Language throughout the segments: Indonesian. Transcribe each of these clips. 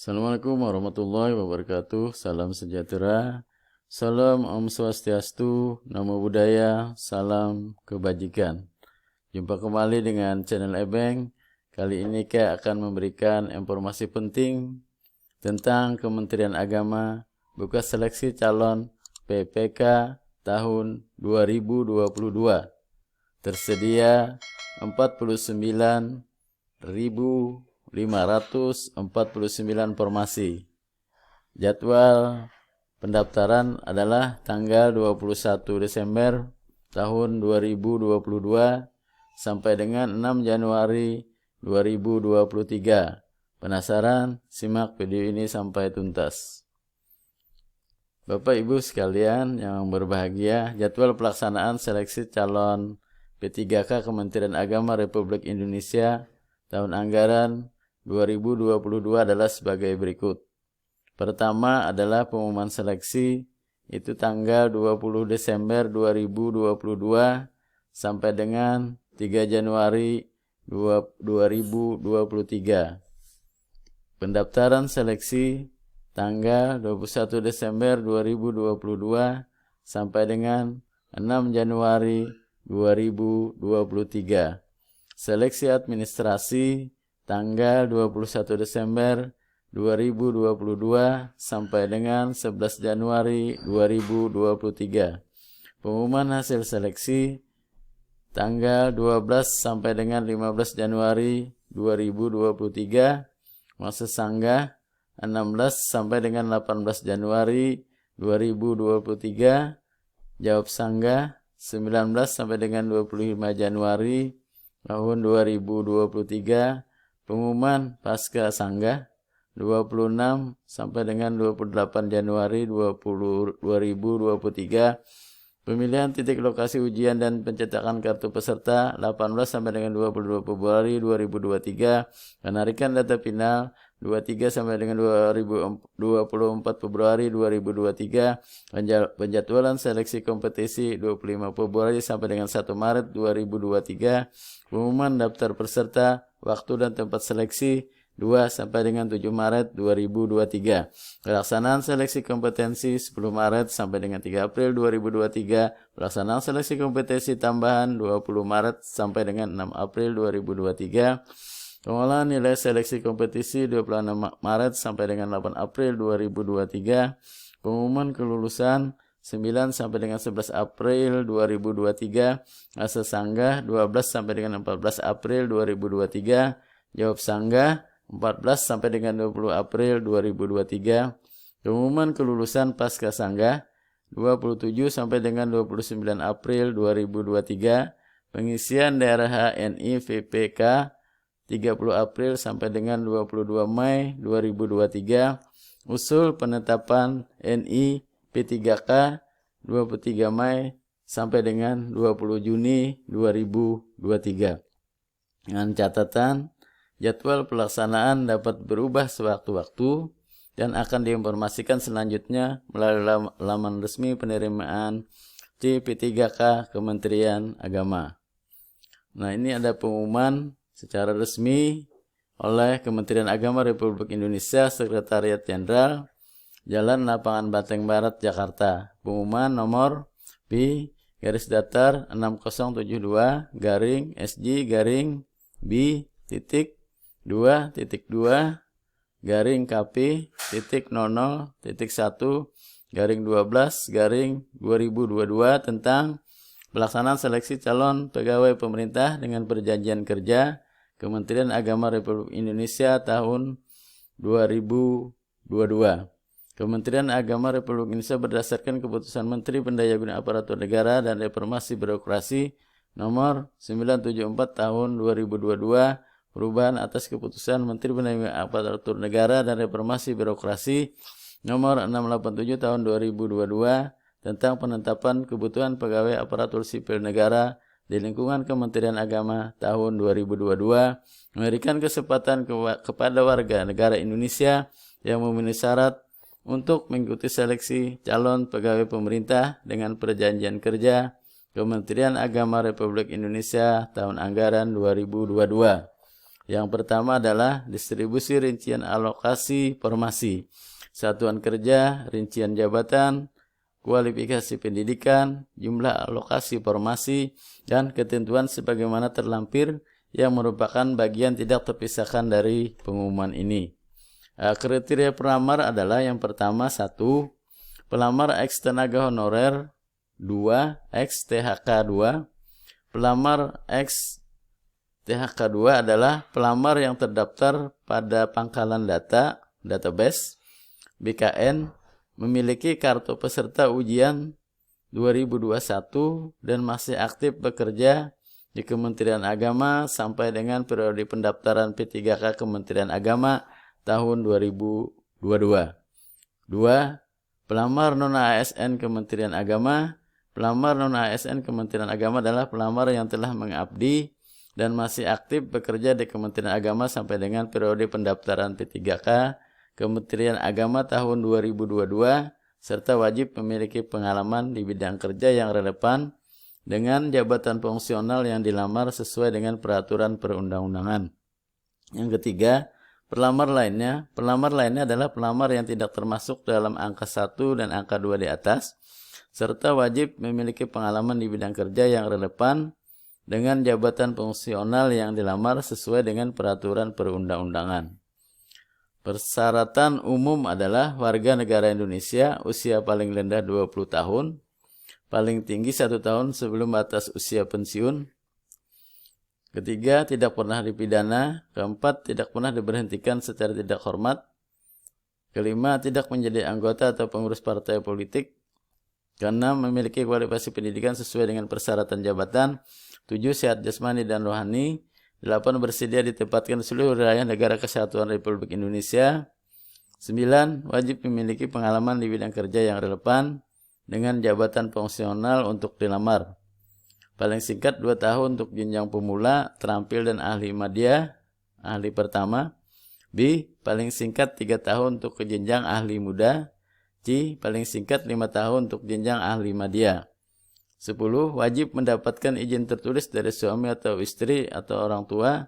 Assalamualaikum warahmatullahi wabarakatuh. Salam sejahtera. Salam Om Swastiastu, Namo Buddhaya, salam kebajikan. Jumpa kembali dengan channel Ebeng. Kali ini Kak akan memberikan informasi penting tentang Kementerian Agama buka seleksi calon PPK tahun 2022. Tersedia 49.549 formasi. Jadwal pendaftaran adalah tanggal 21 Desember tahun 2022 sampai dengan 6 Januari 2023. Penasaran? Simak video ini sampai tuntas. Bapak Ibu sekalian yang berbahagia, jadwal pelaksanaan seleksi calon P3K Kementerian Agama Republik Indonesia tahun anggaran 2022 adalah sebagai berikut. Pertama adalah pengumuman seleksi, itu tanggal 20 Desember 2022 sampai dengan 3 Januari 2023. Pendaftaran seleksi tanggal 21 Desember 2022 sampai dengan 6 Januari 2023. Seleksi administrasi tanggal 21 Desember 2022 sampai dengan 11 Januari 2023. Pengumuman hasil seleksi tanggal 12 sampai dengan 15 Januari 2023. Masa sanggah 16 sampai dengan 18 Januari 2023. Jawab sanggah 19 sampai dengan 25 Januari tahun 2023. Pengumuman pasca sanggah 26 sampai dengan 28 Januari 2023. Pemilihan titik lokasi ujian dan pencetakan kartu peserta 18 sampai dengan 22 Februari 2023. Penarikan data final 23 sampai dengan 24 Februari 2023. Penjadwalan seleksi kompetisi 25 Februari sampai dengan 1 Maret 2023. Pengumuman daftar peserta, waktu dan tempat seleksi 2 sampai dengan 7 Maret 2023. Pelaksanaan seleksi kompetensi 10 Maret sampai dengan 3 April 2023. Pelaksanaan seleksi kompetensi tambahan 20 Maret sampai dengan 6 April 2023. Pengolahan nilai seleksi kompetisi 26 Maret sampai dengan 8 April 2023. Pengumuman kelulusan 9 sampai dengan 11 April 2023. Masa sanggah 12 sampai dengan 14 April 2023. Jawab sanggah 14 sampai dengan 20 April 2023. Pengumuman kelulusan pasca sanggah 27 sampai dengan 29 April 2023. Pengisian daerah HNI VPK 30 April sampai dengan 22 Mei 2023. Usul penetapan NI P3K 23 Mei sampai dengan 20 Juni 2023. Dengan catatan, jadwal pelaksanaan dapat berubah sewaktu-waktu dan akan diinformasikan selanjutnya melalui laman resmi penerimaan P3K Kementerian Agama. Nah, ini ada pengumuman secara resmi oleh Kementerian Agama Republik Indonesia, Sekretariat Jenderal, Jalan Lapangan Banteng Barat, Jakarta. Pengumuman nomor P-2-B-2.0.1-12-2022 tentang pelaksanaan seleksi calon pegawai pemerintah dengan perjanjian kerja Kementerian Agama Republik Indonesia tahun 2022. Kementerian Agama Republik Indonesia berdasarkan keputusan Menteri Pendayagunaan Aparatur Negara dan Reformasi Birokrasi nomor 974 tahun 2022, perubahan atas keputusan Menteri Pendayagunaan Aparatur Negara dan Reformasi Birokrasi nomor 687 tahun 2022 tentang penetapan kebutuhan pegawai aparatur sipil negara di lingkungan Kementerian Agama tahun 2022, memberikan kesempatan kepada warga negara Indonesia yang memenuhi syarat untuk mengikuti seleksi calon pegawai pemerintah dengan perjanjian kerja Kementerian Agama Republik Indonesia tahun anggaran 2022. Yang pertama adalah distribusi rincian alokasi formasi, satuan kerja, rincian jabatan, kualifikasi pendidikan, jumlah alokasi formasi, dan ketentuan sebagaimana terlampir yang merupakan bagian tidak terpisahkan dari pengumuman ini. Kriteria pelamar adalah yang pertama 1. Pelamar X tenaga honorer, 2. X THK 2. Pelamar X THK 2 adalah pelamar yang terdaftar pada pangkalan data, database, BKN, memiliki kartu peserta ujian 2021 dan masih aktif bekerja di Kementerian Agama sampai dengan periode pendaftaran P3K Kementerian Agama tahun 2022. 2. Pelamar non-ASN Kementerian Agama. Pelamar non-ASN Kementerian Agama adalah pelamar yang telah mengabdi dan masih aktif bekerja di Kementerian Agama sampai dengan periode pendaftaran P3K Kementerian Agama tahun 2022 serta wajib memiliki pengalaman di bidang kerja yang relevan dengan jabatan fungsional yang dilamar sesuai dengan peraturan perundang-undangan. Yang ketiga, pelamar lainnya adalah pelamar yang tidak termasuk dalam angka 1 dan angka 2 di atas serta wajib memiliki pengalaman di bidang kerja yang relevan dengan jabatan fungsional yang dilamar sesuai dengan peraturan perundang-undangan. Persyaratan umum adalah warga negara Indonesia, usia paling rendah 20 tahun, paling tinggi 1 tahun sebelum batas usia pensiun. Ketiga, tidak pernah dipidana. Keempat, tidak pernah diberhentikan secara tidak hormat. Kelima, tidak menjadi anggota atau pengurus partai politik. Keenam, memiliki kualifikasi pendidikan sesuai dengan persyaratan jabatan. 7. Sehat jasmani dan rohani. 8. Bersedia ditempatkan di seluruh wilayah Negara Kesatuan Republik Indonesia. 9. Wajib memiliki pengalaman di bidang kerja yang relevan dengan jabatan fungsional untuk dilamar. Paling singkat 2 tahun untuk jenjang pemula, terampil dan ahli madya, ahli pertama. B. Paling singkat 3 tahun untuk jenjang ahli muda. C. Paling singkat 5 tahun untuk jenjang ahli madya. 10. Wajib mendapatkan izin tertulis dari suami atau istri atau orang tua,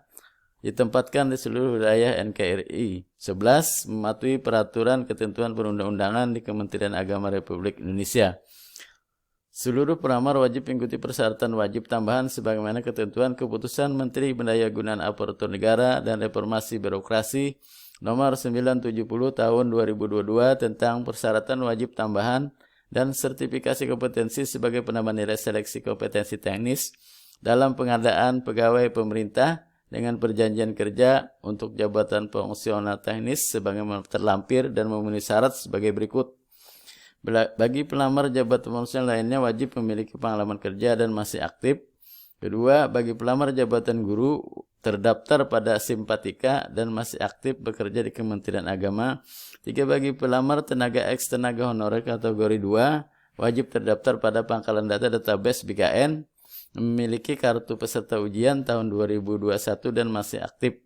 ditempatkan di seluruh wilayah NKRI. 11. Mematuhi peraturan ketentuan perundang-undangan di Kementerian Agama Republik Indonesia. Seluruh pelamar wajib mengikuti persyaratan wajib tambahan sebagaimana ketentuan Keputusan Menteri Pendayagunaan Aparatur Negara dan Reformasi Birokrasi Nomor 970 Tahun 2022 tentang persyaratan wajib tambahan dan sertifikasi kompetensi sebagai penambah nilai seleksi kompetensi teknis dalam pengadaan pegawai pemerintah dengan perjanjian kerja untuk jabatan fungsional teknis sebagaimana terlampir dan memenuhi syarat sebagai berikut. Bagi pelamar jabatan fungsional lainnya wajib memiliki pengalaman kerja dan masih aktif. Kedua, bagi pelamar jabatan guru terdaftar pada Simpatika dan masih aktif bekerja di Kementerian Agama. 3. Bagi pelamar tenaga X tenaga honorer kategori 2 wajib terdaftar pada pangkalan data database BKN, memiliki kartu peserta ujian tahun 2021 dan masih aktif.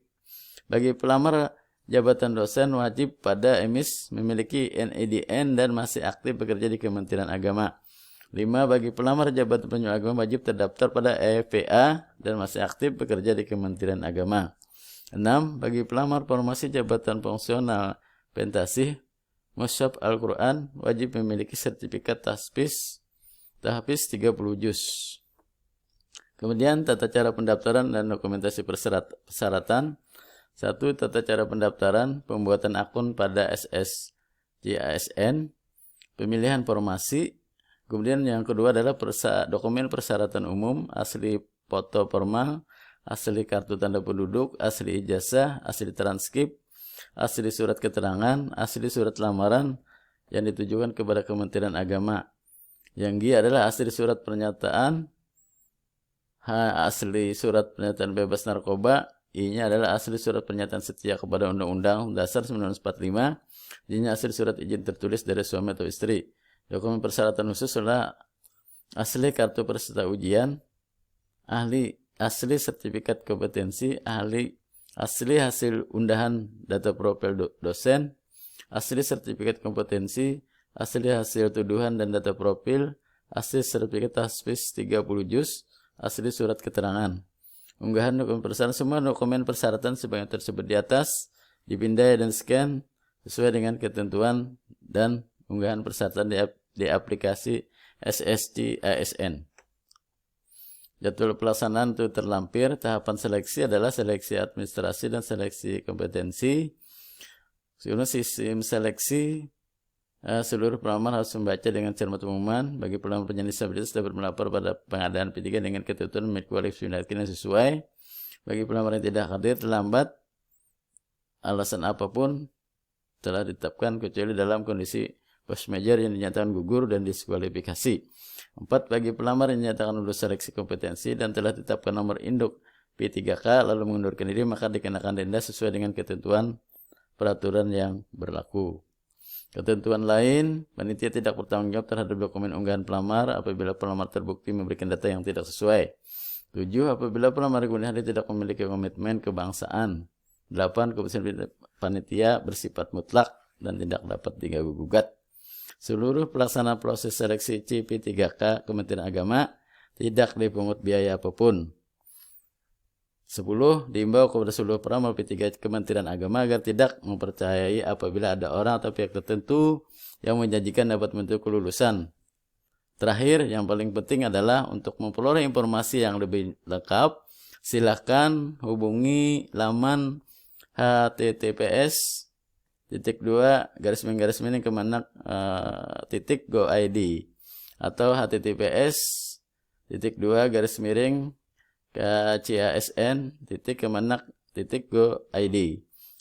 Bagi pelamar jabatan dosen wajib pada EMIS, memiliki NIDN dan masih aktif bekerja di Kementerian Agama. 5. Bagi pelamar jabatan penyuluh agama wajib terdaftar pada EVA dan masih aktif bekerja di Kementerian Agama. 6. Bagi pelamar formasi jabatan fungsional pentasih mushaf Al-Quran wajib memiliki sertifikat tahfiz 30 juz. Kemudian tata cara pendaftaran dan dokumentasi persyaratan. 1. Tata cara pendaftaran, pembuatan akun pada SSJASN, pemilihan formasi. Kemudian yang kedua adalah dokumen persyaratan umum, asli foto formal, asli kartu tanda penduduk, asli ijazah, asli transkrip, asli surat keterangan, asli surat lamaran yang ditujukan kepada Kementerian Agama. Yang G adalah asli surat pernyataan, H asli surat pernyataan bebas narkoba, I-nya adalah asli surat pernyataan setia kepada Undang-Undang Dasar 1945, J-nya asli surat izin tertulis dari suami atau istri. Dokumen persyaratan khusus adalah asli kartu peserta ujian, asli sertifikat kompetensi, asli hasil undahan data profil dosen, asli sertifikat kompetensi, asli hasil tuduhan dan data profil, asli sertifikat tahfiz 30 juz, asli surat keterangan. unggahan dokumen persyaratan. Semua dokumen persyaratan sebagai tersebut di atas dipindai dan scan sesuai dengan ketentuan dan unggahan persyaratan di aplikasi SSC ASN. Jadwal pelaksanaan itu terlampir. Tahapan seleksi adalah seleksi administrasi dan seleksi kompetensi. Sebelum sistem seleksi, seluruh pelamar harus membaca dengan cermat pengumuman. Bagi pelamar penyandang disabilitas dapat melapor pada pengadaan P3 dengan ketentuan kualifikasi yang sesuai. Bagi pelamar yang tidak hadir terlambat, alasan apapun telah ditetapkan kecuali dalam kondisi force majeure yang dinyatakan gugur dan diskualifikasi. 4. Bagi pelamar yang dinyatakan lulus seleksi kompetensi dan telah ditetapkan nomor induk P3K lalu mengundurkan diri, maka dikenakan denda sesuai dengan ketentuan peraturan yang berlaku. Ketentuan lain, panitia tidak bertanggung jawab terhadap dokumen unggahan pelamar apabila pelamar terbukti memberikan data yang tidak sesuai. 7. Apabila pelamar kemudian hari tidak memiliki komitmen kebangsaan. 8. Keputusan panitia bersifat mutlak dan tidak dapat diganggu-gugat. Seluruh pelaksana proses seleksi CP3K Kementerian Agama tidak dipungut biaya apapun. 10. Diimbau kepada seluruh pelamar P3 Kementerian Agama agar tidak mempercayai apabila ada orang atau pihak tertentu yang menjanjikan dapat menuntut kelulusan. Terakhir, yang paling penting adalah untuk memperoleh informasi yang lebih lengkap, silakan hubungi laman https://kemenak.go.id atau https://kcasn.kemenak.go.id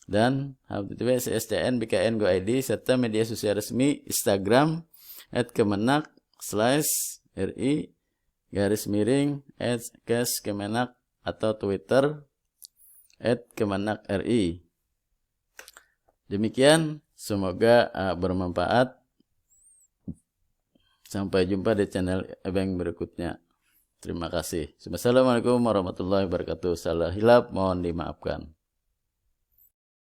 dan https://stnbkn.go.id serta media sosial resmi Instagram @kemenak/ri_Kemenak atau Twitter @kemenakri. Demikian, semoga bermanfaat. Sampai jumpa di channel Ebeng berikutnya. Terima kasih. Wassalamualaikum warahmatullahi wabarakatuh. Salah hilap mohon dimaafkan.